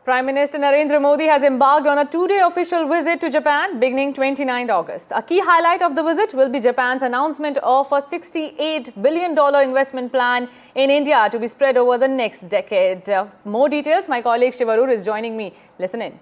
Prime Minister Narendra Modi has embarked on a two-day official visit to Japan beginning 29 August. A key highlight of the visit will be Japan's announcement of a $68 billion investment plan in India to be spread over the next decade. More details, my colleague Shivarur is joining me. Listen in.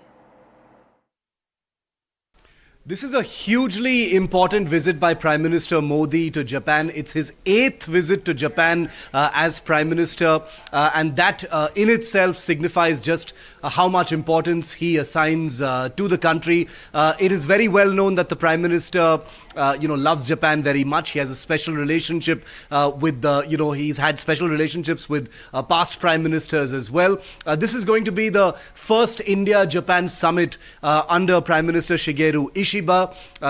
This is a hugely important visit by Prime Minister Modi to Japan. It's his 8th visit to Japan as Prime Minister, and that in itself signifies just how much importance he assigns to the country. It is very well known that the Prime Minister loves Japan very much. He has a special relationship with he's had special relationships with past Prime Ministers as well. This is going to be the first India-Japan summit under Prime Minister Shigeru Ishiba,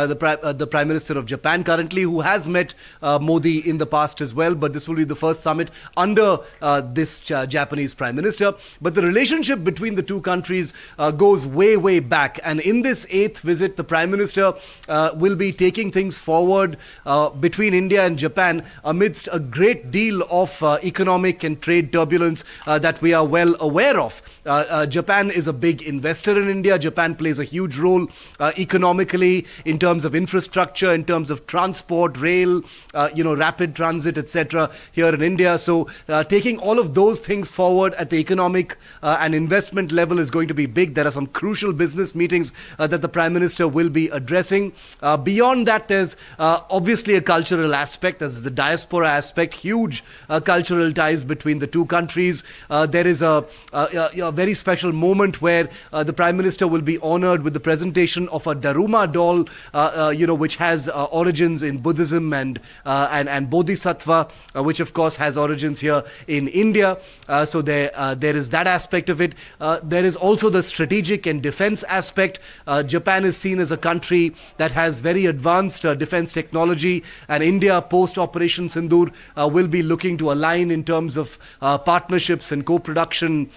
the Prime Minister of Japan currently, who has met Modi in the past as well. But this will be the first summit under this Japanese Prime Minister. But the relationship between the two countries goes way, way back. And in this 8th visit, the Prime Minister will be taking things forward between India and Japan amidst a great deal of economic and trade turbulence that we are well aware of. Japan is a big investor in India. Japan plays a huge role economically in terms of infrastructure, in terms of transport, rail, rapid transit, etc. here in India. So taking all of those things forward at the economic and investment level is going to be big. There are some crucial business meetings that the Prime Minister will be addressing. Beyond that, there's obviously a cultural aspect. There's the diaspora aspect, huge cultural ties between the two countries. There is a very special moment where the Prime Minister will be honored with the presentation of a Daruma doll, which has origins in Buddhism and Bodhisattva, which of course has origins here in India. So there is that aspect of it. There is also the strategic and defense aspect. Japan is seen as a country that has very advanced defense technology, and India post Operation Sindoor will be looking to align in terms of partnerships and co-production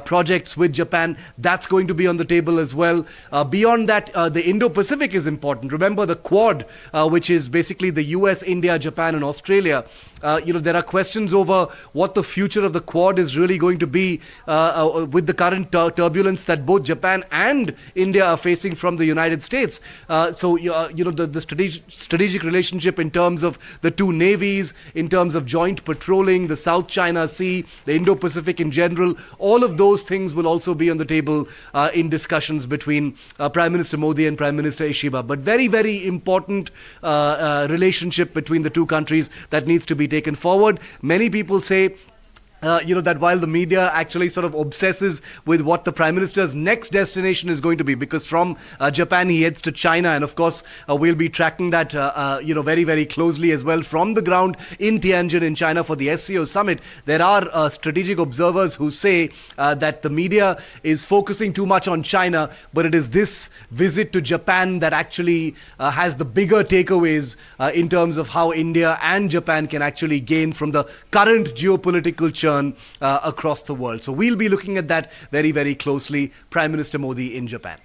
projects with Japan. That's going to be on the table as well. Beyond that, the Indo-Pacific is important. Remember the Quad, which is basically the US, India, Japan and Australia. There are questions over what the future of the Quad is really going to be with the current turbulence that both Japan and India are facing from the United States. The strategic relationship in terms of the two navies, in terms of joint patrolling, the South China Sea, the Indo-Pacific in general, all of those things will also be on the table in discussions between Prime Minister Modi and Prime Minister Ishiba. But very, very important relationship between the two countries that needs to be taken forward. Many people say that while the media actually sort of obsesses with what the Prime Minister's next destination is going to be, because from Japan he heads to China, and of course we'll be tracking that very, very closely as well from the ground in Tianjin in China for the SCO summit. There are strategic observers who say that the media is focusing too much on China, but it is this visit to Japan that actually has the bigger takeaways in terms of how India and Japan can actually gain from the current geopolitical churn across the world. So we'll be looking at that very, very closely. Prime Minister Modi in Japan.